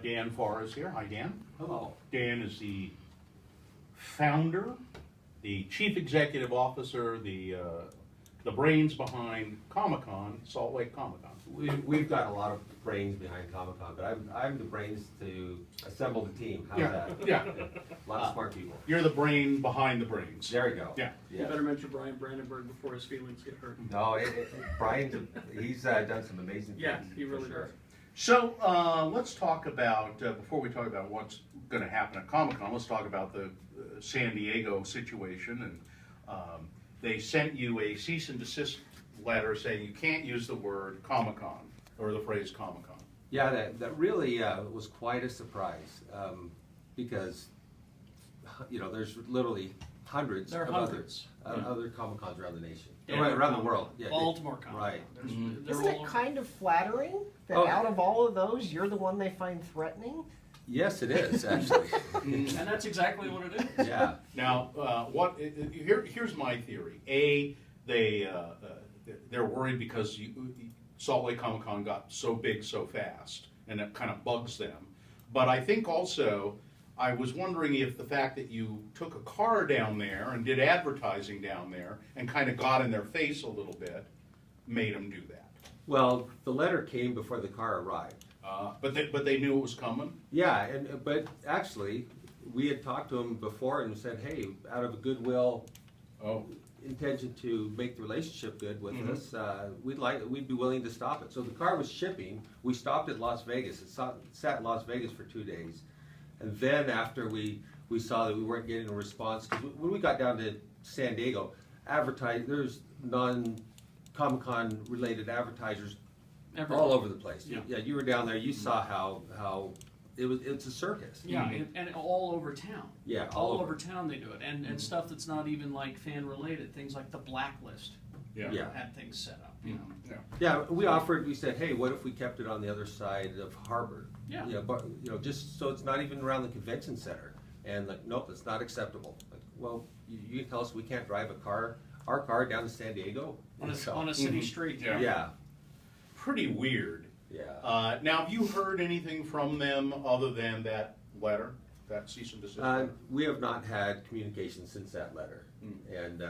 Dan Farr is here. Hi, Dan. Hello. Dan is the founder, the chief executive officer, the brains behind Comic-Con, Salt Lake Comic-Con. We've got a lot of brains behind Comic-Con, but I'm the brains to assemble the team. How's that? Yeah. A lot of smart people. You're the brain behind the brains. There you go. Yeah. You better mention Brian Brandenburg before his feelings get hurt. No, Brian, he's done some amazing things. Yeah, he really does. So let's talk about, before we talk about what's going to happen at Comic-Con, let's talk about the San Diego situation. And they sent you a cease and desist letter saying you can't use the word Comic-Con or the phrase Comic-Con. Yeah, that really was quite a surprise because, you know, there's literally hundreds of other Comic-Cons around the nation. Yeah. Right, around the world. Yeah, Baltimore Comic-Con. Right. Isn't it kind of flattering that out of all of those, you're the one they find threatening? Yes, it is, actually. And that's exactly what it is. Yeah. Now, here's my theory. They're worried because Salt Lake Comic-Con got so big so fast, and it kind of bugs them. But I think also, I was wondering if the fact that you took a car down there and did advertising down there and kind of got in their face a little bit made them do that. Well, the letter came before the car arrived. But they knew it was coming? Yeah, but actually, we had talked to them before and said, hey, out of a goodwill intention to make the relationship good with us, we'd be willing to stop it. So the car was shipping. We stopped at Las Vegas. It sat in Las Vegas for 2 days. And then after we saw that we weren't getting a response, because when we got down to San Diego, there's non-Comic-Con related advertisers all over the place. Yeah, you were down there. You saw how it's a circus. Yeah, and all over town. Yeah, all over town they do it, and stuff that's not even like fan related. Things like the Blacklist. Had things set up. You know. Yeah, we said, hey, what if we kept it on the other side of Harbor? Yeah. But just so it's not even around the convention center. And like, nope, it's not acceptable. Like, well, you can tell us we can't drive our car down to San Diego on a city street. Yeah. Pretty weird. Yeah. Now, have you heard anything from them other than that letter, that cease and desist letter? We have not had communication since that letter, and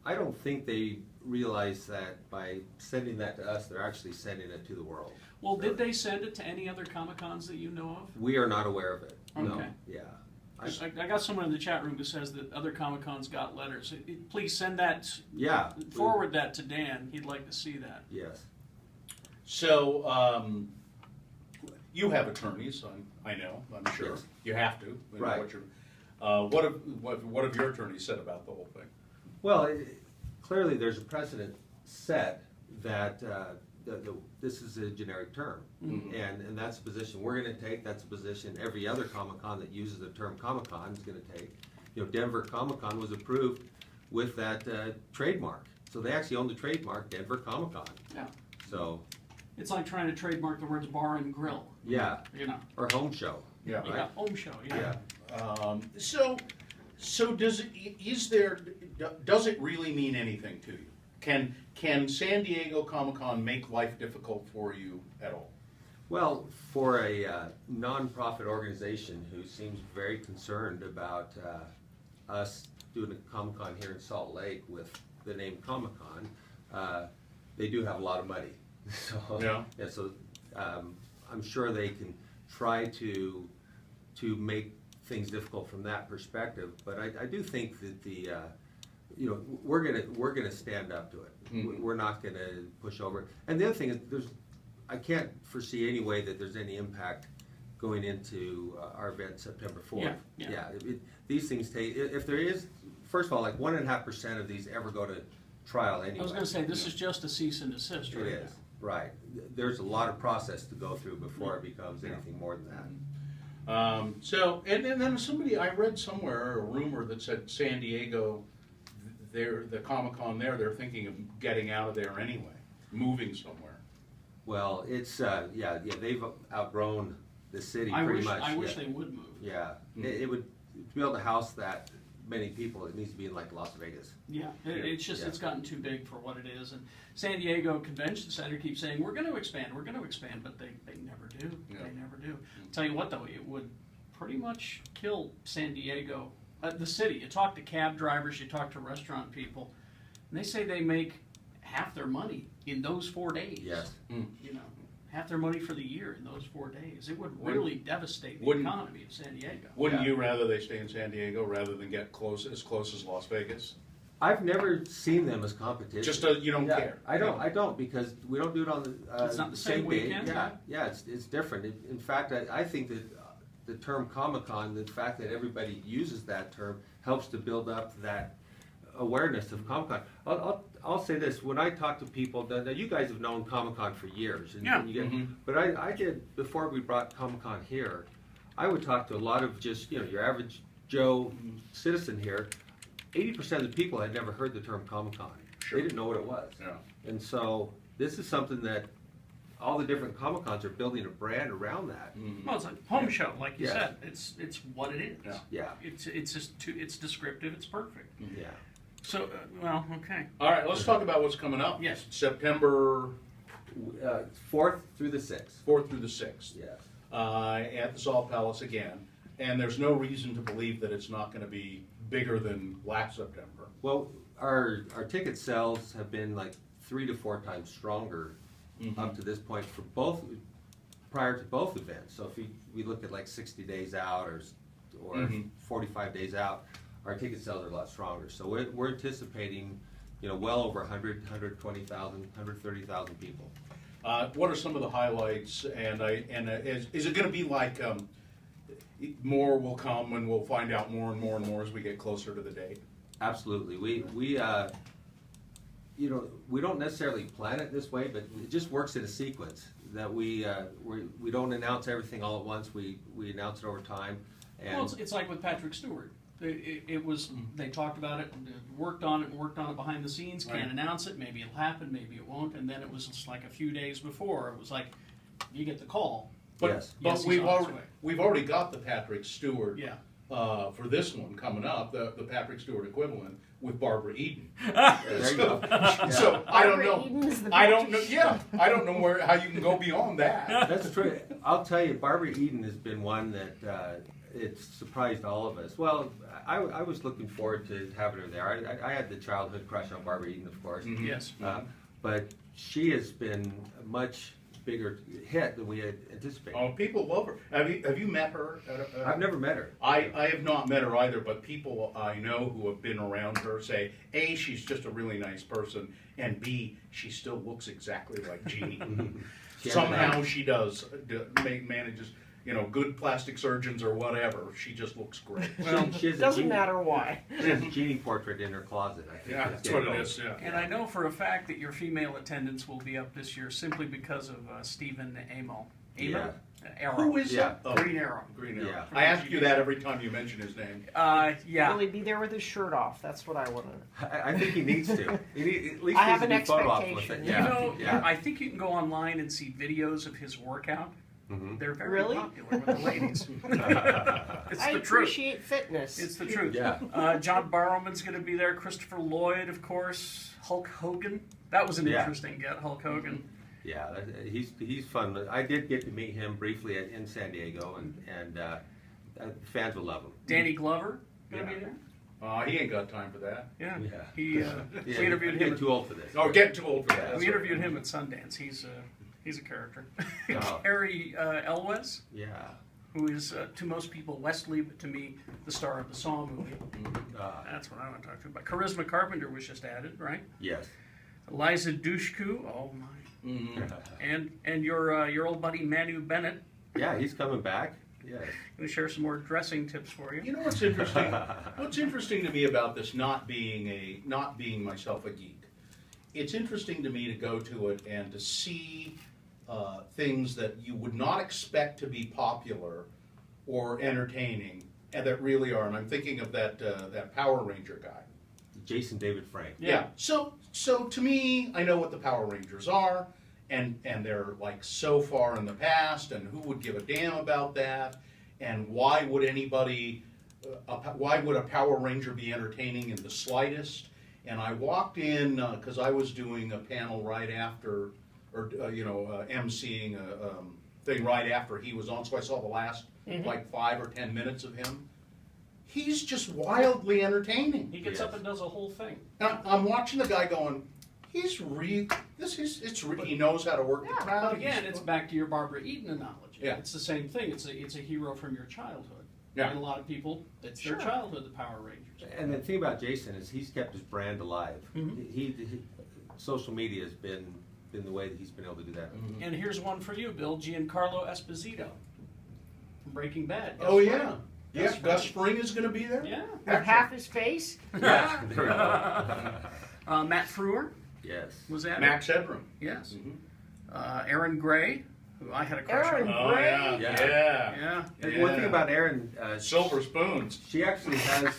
I don't think they realize that by sending that to us, they're actually sending it to the world. Well, did they send it to any other Comic-Cons that you know of? We are not aware of it. Okay. No. Yeah. I got someone in the chat room who says that other Comic-Cons got letters. Please send that. Yeah. Forward that to Dan. He'd like to see that. Yes. So, you have attorneys, I know, I'm sure. Yes. You have to. Right. What have your attorneys said about the whole thing? Well, clearly there's a precedent set that this is a generic term, and that's a position we're going to take. That's a position every other Comic-Con that uses the term Comic-Con is going to take. Denver Comic-Con was approved with that trademark, so they actually own the trademark Denver Comic-Con. Yeah. So it's like trying to trademark the words bar and grill. Yeah. Or home show. Yeah. Right? Yeah. Home show. Yeah. So does it really mean anything to you? Can San Diego Comic-Con make life difficult for you at all? Well, for a non-profit organization who seems very concerned about us doing a Comic-Con here in Salt Lake with the name Comic-Con, they do have a lot of money. So I'm sure they can try to make things difficult from that perspective. But I do think that we're gonna stand up to it. We're not gonna push over. And the other thing is, I can't foresee any way that there's any impact going into our event September 4th. These things take. If there is, first of all, like 1.5% of these ever go to trial anyway. I was going to say this is just a cease and desist. Right? It is. Right. There's a lot of process to go through before it becomes anything more than that. And then I read somewhere a rumor that said San Diego, the Comic-Con there, they're thinking of getting out of there anyway, moving somewhere. Well, it's they've outgrown the city pretty much. I wish they would move. Yeah, it would, to be able to house that many people, it needs to be in like Las Vegas. Yeah, it's just it's gotten too big for what it is, and San Diego Convention Center keeps saying we're going to expand, but they never do. Yeah. Tell you what, though, it would pretty much kill San Diego, the city. You talk to cab drivers, you talk to restaurant people, and they say they make half their money in those 4 days. Yes. You know, half their money for the year in those 4 days. It would really devastate the wouldn't- economy of San Diego. Wouldn't Yeah. you rather they stay in San Diego rather than get close as Las Vegas? I've never seen them as competition. Just you don't Yeah, care. I don't because we don't do it on the It's not the same day. weekend, Yeah, yeah. yeah, it's different. In fact, I think that the term Comic-Con, the fact that everybody uses that term, helps to build up that awareness of Comic-Con. I'll say this: when I talk to people, now you guys have known Comic-Con for years, and, Yeah. and you get, Mhm. but I did before we brought Comic-Con here. I would talk to a lot of just your average Joe citizen here. 80% of the people had never heard the term Comic-Con. Sure. They didn't know what it was. Yeah. And so this is something that all the different Comic-Cons are building a brand around that. Mhm. Well, it's a home show, like you Yeah. said. It's what it is. Yeah. Yeah, It's just it's descriptive. It's perfect. yeah. So, well, okay. All right, let's talk about what's coming up. Yes. September 4th through the 6th. 4th through the 6th. Yes. At the Salt Palace again. And there's no reason to believe that it's not going to be bigger than last September. Well, our ticket sales have been like 3 to 4 times stronger up to this point for prior to both events. So if we look at like 60 days out or 45 days out, our ticket sales are a lot stronger. So we're anticipating, well over 100, 120,000, 130,000 people. What are some of the highlights? And is it going to be like more will come and we'll find out more and more and more as we get closer to the date? Absolutely. We don't necessarily plan it this way, but it just works in a sequence that we don't announce everything all at once. We announce it over time. And Well, it's like with Patrick Stewart. It was they talked about it, and worked on it behind the scenes. Can't Right. announce it. Maybe it'll happen. Maybe it won't. And then it was just like a few days before. It was like you get the call. But, Yes. but Yes, he's on his way. we've already got the Patrick Stewart Yeah. for this one coming up, the Patrick Stewart equivalent with Barbara Eden. there you go. So I don't Barbara know. Eden's the I don't know. Patrick Yeah, I don't know how you can go beyond that. That's true. I'll tell you, Barbara Eden has been one that it's surprised all of us. Well, I was looking forward to having her there. I had the childhood crush on Barbara Eden, of course. Mhm. Yes. But she has been a much bigger hit than we had anticipated. Oh, people love her. Have you met her? I've never met her. I have not met her either, but people I know who have been around her say, A, she's just a really nice person, and B, she still looks exactly like Jeannie. She has Somehow that- she does, manages, good plastic surgeons or whatever. She just looks great. Well, she has a Doesn't Jeannie- matter why. She has a Genie portrait in her closet, I think. Yeah, that's what it is, yeah. And I know for a fact that your female attendance will be up this year simply because of Stephen Amell. Yeah. Arrow. Who is Yeah. that? Oh, Green Arrow. Green Arrow. Yeah. I ask you that every time you mention his name. Yeah. Will he be there with his shirt off? That's what I want to. I think he needs to. At least I have needs to an do photo ops with expectation. it. You Yeah. know, yeah. I think you can go online and see videos of his workout. Mhm. They're very Really? popular with the ladies. It's I the truth. appreciate fitness. It's the truth. Yeah. John Barrowman's going to be there. Christopher Lloyd, of course. Hulk Hogan. That was an Yeah. interesting get. Hulk Hogan. Yeah, he's fun. I did get to meet him briefly in San Diego, and fans will love him. Danny Glover going to Yeah. be there. He ain't got time for that. Yeah. Yeah. He. Yeah, We interviewed I'm him. getting too old for this. Oh, getting too old for that. Yeah. That's We right. interviewed him at Sundance. He's a character. Oh. Harry Elwes, Yeah. who is to most people Wesley, but to me the star of the Saw movie. That's what I want to talk to you about. Charisma Carpenter was just added, right? Yes. Eliza Dushku, oh my, Mhm. and your old buddy Manu Bennett. Yeah, he's coming back. Yes. Going to share some more dressing tips for you. You know what's interesting? What's interesting to me about this not being myself a geek? It's interesting to me to go to it and to see things that you would not expect to be popular or entertaining, and that really are. And I'm thinking of that Power Ranger guy. Jason David Frank. Yeah. So to me, I know what the Power Rangers are, and they're like so far in the past, and who would give a damn about that? And why would anybody? Why would a Power Ranger be entertaining in the slightest? And I walked in because I was doing a panel right after, or emceeing thing right after he was on, so I saw the last Mhm. like 5 or 10 minutes of him. He's just wildly entertaining. He gets up and does a whole thing. And I'm watching the guy going, he knows how to work the crowd. But again, it's back to your Barbara Eden analogy. Yeah. It's the same thing. It's a hero from your childhood. Yeah. And a lot of people, it's Sure. their childhood, the Power Rangers. And the thing about Jason is he's kept his brand alive. Mhm. He social media has been the way that he's been able to do that. And here's one for you, Bill. Giancarlo Esposito from Breaking Bad. Oh Gus yeah, yeah. Fring. Gus Fring is going to be there. Yeah. With half his face? Yeah, there we go. Matt Frewer Yes. was that Max Headroom. Yes. Mhm. Aaron Gray, who I had a crush Aaron on. Oh yeah, Yeah. yeah. Yeah. And one thing about Erin, Silver Spoons. she actually has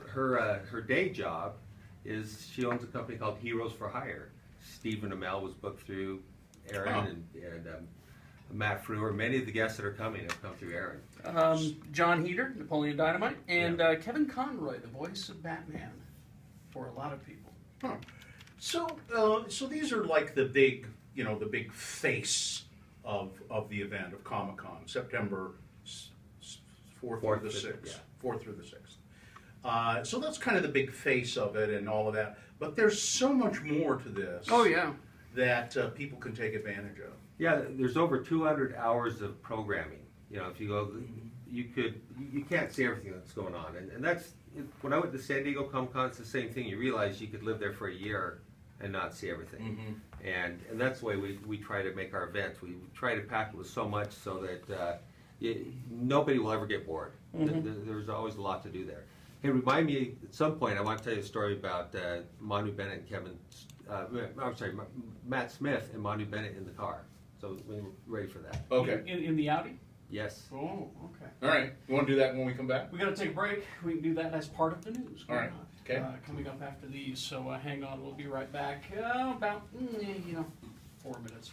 her day job is she owns a company called Heroes for Hire. Stephen Amell was booked through Erin, and Matt Frewer. Many of the guests that are coming have come through Erin. John Heater, Napoleon Dynamite, and Kevin Conroy, the voice of Batman, for a lot of people. Huh. So these are like the big, the big face of the event of Comic-Con, September 4th through the 6th. Yeah. 4th through the 6th. So that's kind of the big face of it and all of that. But there's so much more to this. Oh yeah. That people can take advantage of. Yeah, there's over 200 hours of programming. If you go, you can't see everything that's going on, and that's when I went to San Diego Comic Con. It's the same thing. You realize you could live there for a year and not see everything, and that's the way we try to make our events. We try to pack it with so much so that nobody will ever get bored. There's always a lot to do there. Hey, remind me at some point. I want to tell you a story about Manu Bennett and Kevin. I'm sorry, Matt Smith and Manu Bennett in the car. So we're ready for that. Okay. In the Audi? Yes. Oh, okay. All right. You want to do that when we come back? We got to take a break. We can do that as part of the news. All right. Okay. Coming up after these. So hang on. We'll be right back. About 4 minutes.